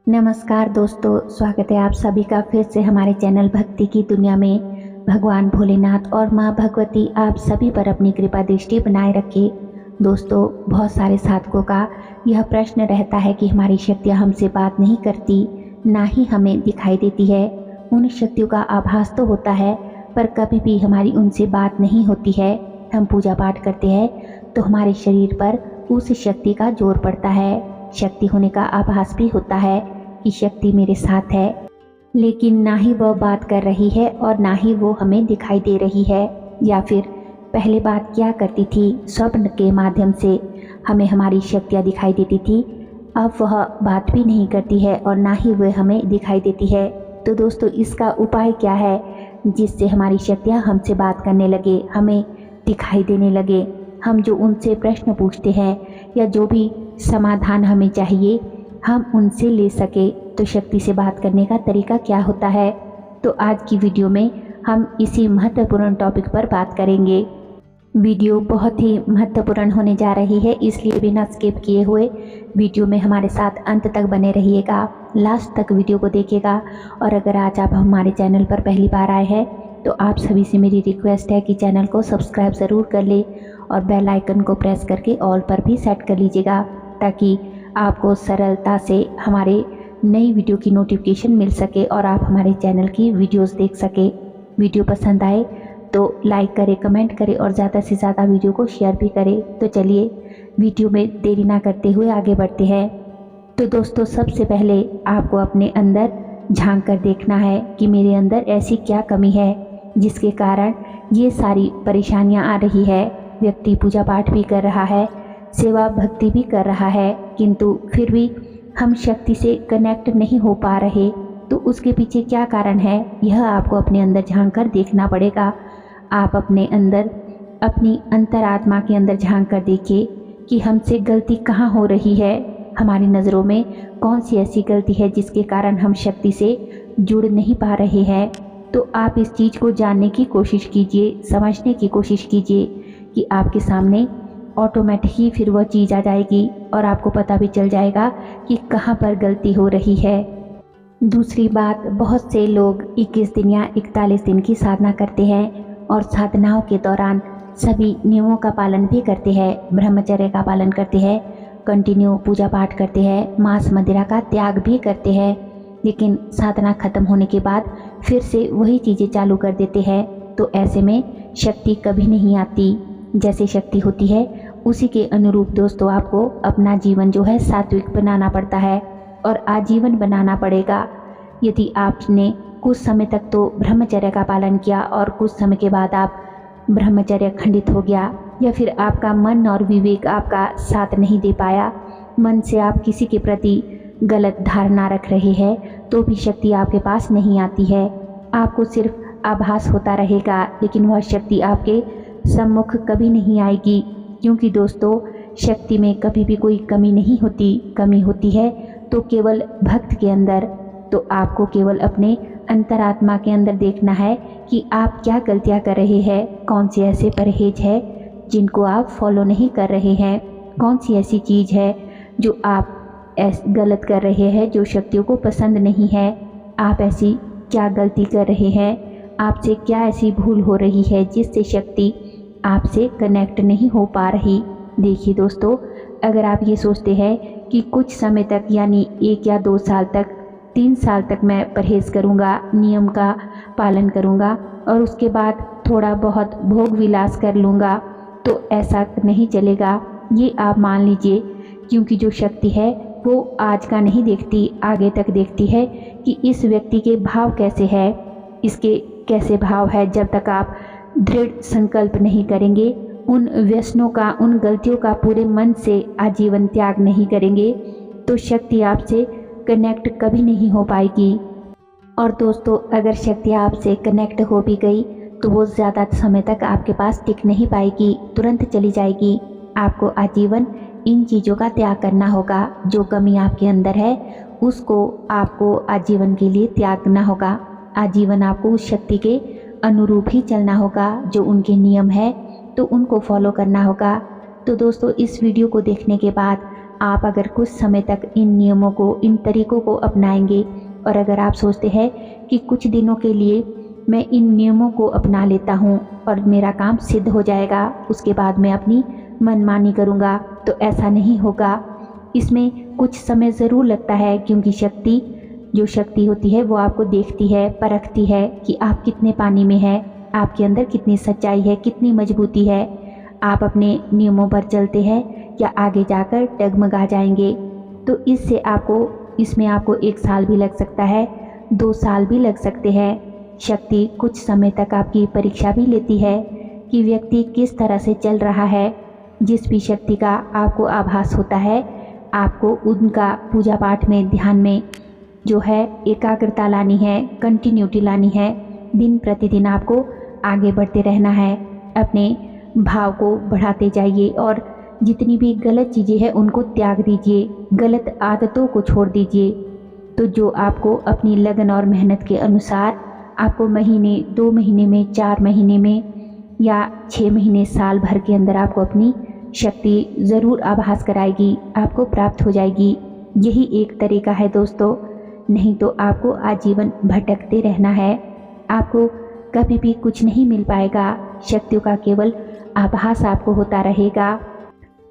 नमस्कार दोस्तों, स्वागत है आप सभी का फिर से हमारे चैनल भक्ति की दुनिया में। भगवान भोलेनाथ और माँ भगवती आप सभी पर अपनी कृपा दृष्टि बनाए रखे। दोस्तों, बहुत सारे साधकों का यह प्रश्न रहता है कि हमारी शक्तियाँ हमसे बात नहीं करती, ना ही हमें दिखाई देती है। उन शक्तियों का आभास तो होता है, पर कभी भी हमारी उनसे बात नहीं होती है। हम पूजा पाठ करते हैं तो हमारे शरीर पर उस शक्ति का जोर पड़ता है, शक्ति होने का आभास भी होता है कि शक्ति मेरे साथ है, लेकिन ना ही वह बात कर रही है और ना ही वो हमें दिखाई दे रही है। या फिर पहले बात क्या करती थी, स्वप्न के माध्यम से हमें हमारी शक्तियाँ दिखाई देती थी, अब वह बात भी नहीं करती है और ना ही वह हमें दिखाई देती है। तो दोस्तों, इसका उपाय क्या है जिससे हमारी शक्तियाँ हमसे बात करने लगे, हमें दिखाई देने लगे। हम जो उनसे प्रश्न पूछते हैं या जो भी समाधान हमें चाहिए हम उनसे ले सके, तो शक्ति से बात करने का तरीका क्या होता है। तो आज की वीडियो में हम इसी महत्वपूर्ण टॉपिक पर बात करेंगे। वीडियो बहुत ही महत्वपूर्ण होने जा रही है, इसलिए बिना स्किप किए हुए वीडियो में हमारे साथ अंत तक बने रहिएगा, लास्ट तक वीडियो को देखिएगा। और अगर आज आप हमारे चैनल पर पहली बार आए हैं तो आप सभी से मेरी रिक्वेस्ट है कि चैनल को सब्सक्राइब ज़रूर कर ले और बेल आइकन को प्रेस करके ऑल पर भी सेट कर लीजिएगा, ताकि आपको सरलता से हमारे नई वीडियो की नोटिफिकेशन मिल सके और आप हमारे चैनल की वीडियोस देख सके। वीडियो पसंद आए तो लाइक करें, कमेंट करें और ज़्यादा से ज़्यादा वीडियो को शेयर भी करें। तो चलिए वीडियो में देरी ना करते हुए आगे बढ़ते हैं। तो दोस्तों, सबसे पहले आपको अपने अंदर झांक कर देखना है कि मेरे अंदर ऐसी क्या कमी है जिसके कारण ये सारी परेशानियां आ रही है। व्यक्ति पूजा पाठ भी कर रहा है, सेवा भक्ति भी कर रहा है, किंतु फिर भी हम शक्ति से कनेक्ट नहीं हो पा रहे। तो उसके पीछे क्या कारण है, यह आपको अपने अंदर झांक कर देखना पड़ेगा। आप अपने अंदर, अपनी अंतरात्मा के अंदर झांक कर देखिए कि हमसे गलती कहाँ हो रही है, हमारी नज़रों में कौन सी ऐसी गलती है जिसके कारण हम शक्ति से जुड़ नहीं पा रहे हैं। तो आप इस चीज़ को जानने की कोशिश कीजिए, समझने की कोशिश कीजिए कि आपके सामने ऑटोमेटिक ही फिर वह चीज़ आ जाएगी और आपको पता भी चल जाएगा कि कहाँ पर गलती हो रही है। दूसरी बात, बहुत से लोग 21 दिन या 41 दिन की साधना करते हैं और साधनाओं के दौरान सभी नियमों का पालन भी करते हैं, ब्रह्मचर्य का पालन करते हैं, कंटिन्यू पूजा पाठ करते हैं, मांस मदिरा का त्याग भी करते हैं, लेकिन साधना खत्म होने के बाद फिर से वही चीज़ें चालू कर देते हैं। तो ऐसे में शक्ति कभी नहीं आती। जैसे शक्ति होती है उसी के अनुरूप दोस्तों आपको अपना जीवन जो है सात्विक बनाना पड़ता है और आजीवन बनाना पड़ेगा। यदि आपने कुछ समय तक तो ब्रह्मचर्य का पालन किया और कुछ समय के बाद आप ब्रह्मचर्य खंडित हो गया, या फिर आपका मन और विवेक आपका साथ नहीं दे पाया, मन से आप किसी के प्रति गलत धारणा रख रहे हैं, तो भी शक्ति आपके पास नहीं आती है। आपको सिर्फ आभास होता रहेगा, लेकिन वह शक्ति आपके सम्मुख कभी नहीं आएगी, क्योंकि दोस्तों शक्ति में कभी भी कोई कमी नहीं होती। कमी होती है तो केवल भक्त के अंदर। तो आपको केवल अपने अंतरात्मा के अंदर देखना है कि आप क्या गलतियां कर रहे हैं, कौन सी ऐसे परहेज है जिनको आप फॉलो नहीं कर रहे हैं, कौन सी ऐसी चीज़ है जो आप गलत कर रहे हैं, जो शक्तियों को पसंद नहीं है। आप ऐसी क्या गलती कर रहे हैं, आपसे क्या ऐसी भूल हो रही है जिससे शक्ति आपसे कनेक्ट नहीं हो पा रही। देखिए दोस्तों, अगर आप ये सोचते हैं कि कुछ समय तक, यानी 1 या 2 साल तक, 3 साल तक मैं परहेज़ करूँगा, नियम का पालन करूँगा और उसके बाद थोड़ा बहुत भोग विलास कर लूँगा, तो ऐसा नहीं चलेगा। ये आप मान लीजिए, क्योंकि जो शक्ति है वो आज का नहीं देखती, आगे तक देखती है कि इस व्यक्ति के भाव कैसे है, इसके कैसे भाव है। जब तक आप दृढ़ संकल्प नहीं करेंगे, उन व्यसनों का, उन गलतियों का पूरे मन से आजीवन त्याग नहीं करेंगे, तो शक्ति आपसे कनेक्ट कभी नहीं हो पाएगी। और दोस्तों, अगर शक्ति आपसे कनेक्ट हो भी गई तो वो ज़्यादा समय तक आपके पास टिक नहीं पाएगी, तुरंत चली जाएगी। आपको आजीवन इन चीज़ों का त्याग करना होगा। जो कमी आपके अंदर है उसको आपको आजीवन के लिए त्यागना होगा। आजीवन आपको उस शक्ति के अनुरूप ही चलना होगा, जो उनके नियम है तो उनको फॉलो करना होगा। तो दोस्तों, इस वीडियो को देखने के बाद आप अगर कुछ समय तक इन नियमों को, इन तरीकों को अपनाएंगे और अगर आप सोचते हैं कि कुछ दिनों के लिए मैं इन नियमों को अपना लेता हूँ और मेरा काम सिद्ध हो जाएगा, उसके बाद मैं अपनी मनमानी करूँगा, तो ऐसा नहीं होगा। इसमें कुछ समय ज़रूर लगता है, क्योंकि जो शक्ति होती है वो आपको देखती है, परखती है कि आप कितने पानी में हैं, आपके अंदर कितनी सच्चाई है, कितनी मजबूती है। आप अपने नियमों पर चलते हैं या आगे जाकर डगमगा जाएंगे। तो इसमें आपको 1 साल भी लग सकता है, 2 साल भी लग सकते हैं। शक्ति कुछ समय तक आपकी परीक्षा भी लेती है कि व्यक्ति किस तरह से चल रहा है। जिस भी शक्ति का आपको आभास होता है, आपको उनका पूजा पाठ में, ध्यान में जो है एकाग्रता लानी है, कंटिन्यूटी लानी है। दिन प्रतिदिन आपको आगे बढ़ते रहना है, अपने भाव को बढ़ाते जाइए और जितनी भी गलत चीज़ें हैं उनको त्याग दीजिए, गलत आदतों को छोड़ दीजिए। तो जो आपको अपनी लगन और मेहनत के अनुसार आपको महीने, 2 महीने में, 4 महीने में या 6 महीने, साल भर के अंदर आपको अपनी शक्ति ज़रूर आभास कराएगी, आपको प्राप्त हो जाएगी। यही एक तरीका है दोस्तों, नहीं तो आपको आजीवन भटकते रहना है। आपको कभी भी कुछ नहीं मिल पाएगा, शक्तियों का केवल आभास आपको होता रहेगा।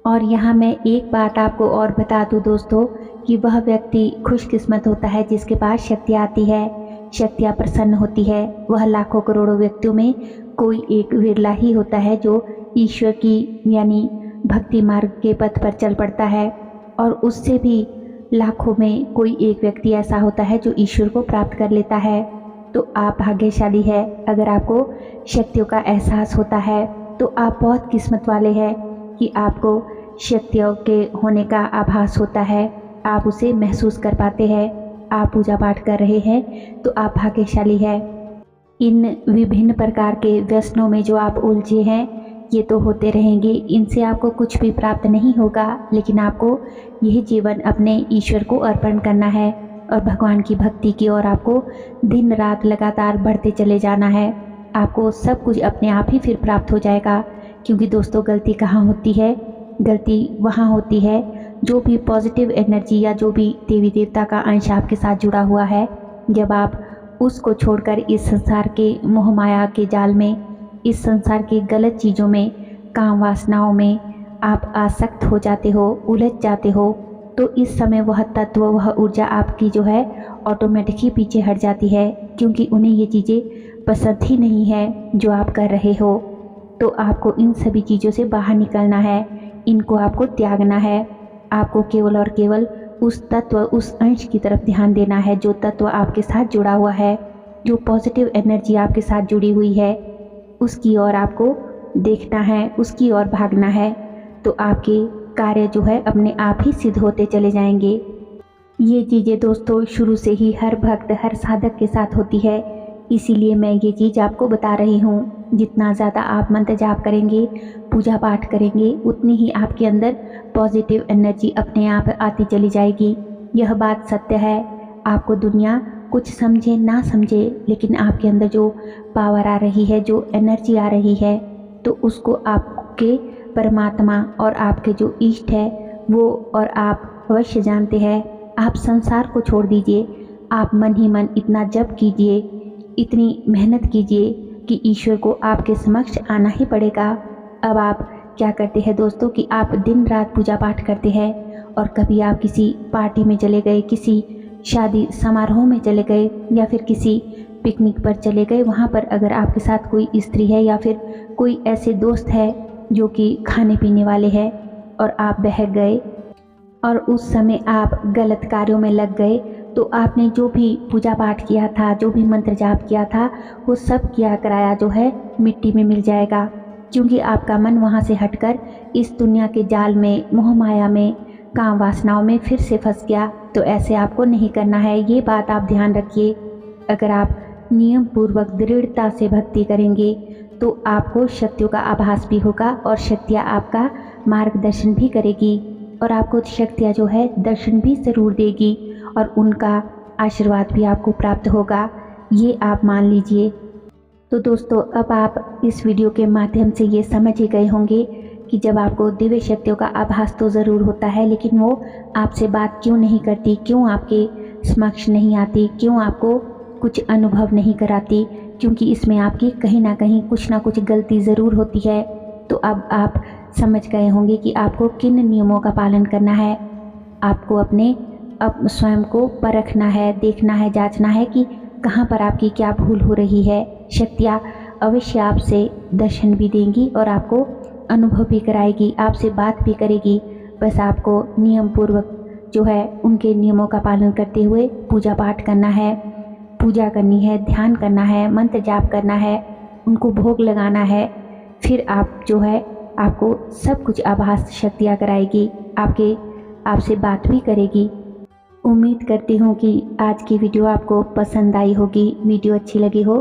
और यहाँ मैं एक बात आपको और बता दूँ दोस्तों कि वह व्यक्ति खुशकिस्मत होता है जिसके पास शक्ति आती है, शक्तियाँ प्रसन्न होती है। वह लाखों करोड़ों व्यक्तियों में कोई एक विरला ही होता है जो ईश्वर की यानी भक्ति मार्ग के पथ पर चल पड़ता है, और उससे भी लाखों में कोई एक व्यक्ति ऐसा होता है जो ईश्वर को प्राप्त कर लेता है। तो आप भाग्यशाली है, अगर आपको शक्तियों का एहसास होता है तो आप बहुत किस्मत वाले हैं कि आपको शक्तियों के होने का आभास होता है, आप उसे महसूस कर पाते हैं। आप पूजा पाठ कर रहे हैं तो आप भाग्यशाली है। इन विभिन्न प्रकार के व्यसनों में जो आप उलझे हैं ये तो होते रहेंगे, इनसे आपको कुछ भी प्राप्त नहीं होगा, लेकिन आपको यही जीवन अपने ईश्वर को अर्पण करना है और भगवान की भक्ति की ओर आपको दिन रात लगातार बढ़ते चले जाना है। आपको सब कुछ अपने आप ही फिर प्राप्त हो जाएगा, क्योंकि दोस्तों गलती कहाँ होती है? गलती वहाँ होती है जो भी पॉजिटिव एनर्जी या जो भी देवी देवता का अंश आपके साथ जुड़ा हुआ है, जब आप उसको छोड़कर इस संसार के मोह माया के जाल में, इस संसार की गलत चीज़ों में, काम वासनाओं में आप आसक्त हो जाते हो, उलझ जाते हो, तो इस समय वह तत्व, वह ऊर्जा आपकी जो है ऑटोमेटिक ही पीछे हट जाती है, क्योंकि उन्हें ये चीज़ें पसंद ही नहीं है जो आप कर रहे हो। तो आपको इन सभी चीज़ों से बाहर निकलना है, इनको आपको त्यागना है। आपको केवल और केवल उस तत्व, उस अंश की तरफ ध्यान देना है जो तत्व आपके साथ जुड़ा हुआ है, जो पॉजिटिव एनर्जी आपके साथ जुड़ी हुई है, उसकी ओर आपको देखना है, उसकी ओर भागना है। तो आपके कार्य जो है अपने आप ही सिद्ध होते चले जाएंगे। ये चीज़ें दोस्तों शुरू से ही हर भक्त, हर साधक के साथ होती है, इसीलिए मैं ये चीज़ आपको बता रही हूँ। जितना ज़्यादा आप मंत्र जाप करेंगे, पूजा पाठ करेंगे, उतनी ही आपके अंदर पॉजिटिव एनर्जी अपने आप आती चली जाएगी। यह बात सत्य है। आपको दुनिया कुछ समझे ना समझे, लेकिन आपके अंदर जो पावर आ रही है, जो एनर्जी आ रही है, तो उसको आपके परमात्मा और आपके जो इष्ट है वो और आप अवश्य जानते हैं। आप संसार को छोड़ दीजिए, आप मन ही मन इतना जप कीजिए, इतनी मेहनत कीजिए कि ईश्वर को आपके समक्ष आना ही पड़ेगा। अब आप क्या करते हैं दोस्तों कि आप दिन रात पूजा पाठ करते हैं, और कभी आप किसी पार्टी में चले गए, किसी शादी समारोह में चले गए, या फिर किसी पिकनिक पर चले गए, वहाँ पर अगर आपके साथ कोई स्त्री है या फिर कोई ऐसे दोस्त है जो कि खाने पीने वाले हैं, और आप बहक गए और उस समय आप गलत कार्यों में लग गए, तो आपने जो भी पूजा पाठ किया था, जो भी मंत्र जाप किया था, वो सब किया कराया जो है मिट्टी में मिल जाएगा, क्योंकि आपका मन वहाँ से हटकर इस दुनिया के जाल में, मोह माया में, काम वासनाओं में फिर से फंस गया। तो ऐसे आपको नहीं करना है, ये बात आप ध्यान रखिए। अगर आप नियम पूर्वक दृढ़ता से भक्ति करेंगे तो आपको शक्तियों का आभास भी होगा, और शक्तियाँ आपका मार्गदर्शन भी करेगी, और आपको शक्तियाँ जो है दर्शन भी ज़रूर देगी, और उनका आशीर्वाद भी आपको प्राप्त होगा, ये आप मान लीजिए। तो दोस्तों अब आप इस वीडियो के माध्यम से ये समझ ही गए होंगे कि जब आपको दिव्य शक्तियों का आभास तो ज़रूर होता है, लेकिन वो आपसे बात क्यों नहीं करती, क्यों आपके समक्ष नहीं आती, क्यों आपको कुछ अनुभव नहीं कराती, क्योंकि इसमें आपकी कहीं ना कुछ गलती ज़रूर होती है। तो अब आप समझ गए होंगे कि आपको किन नियमों का पालन करना है। आपको अपने स्वयं को परखना है, देखना है, जांचना है कि कहाँ पर आपकी क्या भूल हो रही है। शक्तियाँ अवश्य आपसे दर्शन भी देंगी और आपको अनुभव भी कराएगी, आपसे बात भी करेगी। बस आपको नियम पूर्वक जो है उनके नियमों का पालन करते हुए पूजा पाठ करना है, पूजा करनी है, ध्यान करना है, मंत्र जाप करना है, उनको भोग लगाना है। फिर आप जो है आपको सब कुछ आभास शक्तियाँ कराएगी, आपसे बात भी करेगी। उम्मीद करती हूँ कि आज की वीडियो आपको पसंद आई होगी। वीडियो अच्छी लगी हो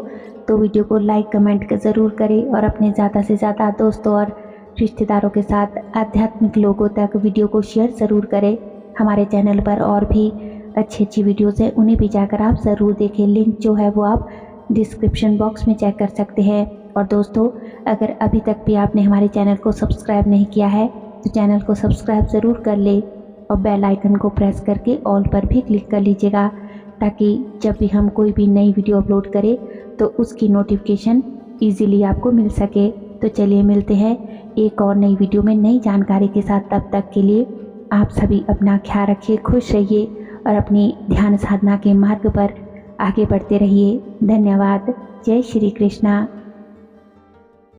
तो वीडियो को लाइक कमेंट ज़रूर करें और अपने ज़्यादा से ज़्यादा दोस्तों और रिश्तेदारों के साथ आध्यात्मिक लोगों तक वीडियो को शेयर ज़रूर करें। हमारे चैनल पर और भी अच्छी वीडियोज़ हैं, उन्हें भी जाकर आप ज़रूर देखें। लिंक जो है वो आप डिस्क्रिप्शन बॉक्स में चेक कर सकते हैं। और दोस्तों, अगर अभी तक भी आपने हमारे चैनल को सब्सक्राइब नहीं किया है तो चैनल को सब्सक्राइब ज़रूर कर ले और बेल आइकन को प्रेस करके ऑल पर भी क्लिक कर लीजिएगा, ताकि जब भी हम कोई भी नई वीडियो अपलोड करें तो उसकी नोटिफिकेशन ईजीली आपको मिल सके। तो चलिए मिलते हैं एक और नई वीडियो में नई जानकारी के साथ। तब तक के लिए आप सभी अपना ख्याल रखिए, खुश रहिए और अपनी ध्यान साधना के मार्ग पर आगे बढ़ते रहिए। धन्यवाद। जय श्री कृष्णा।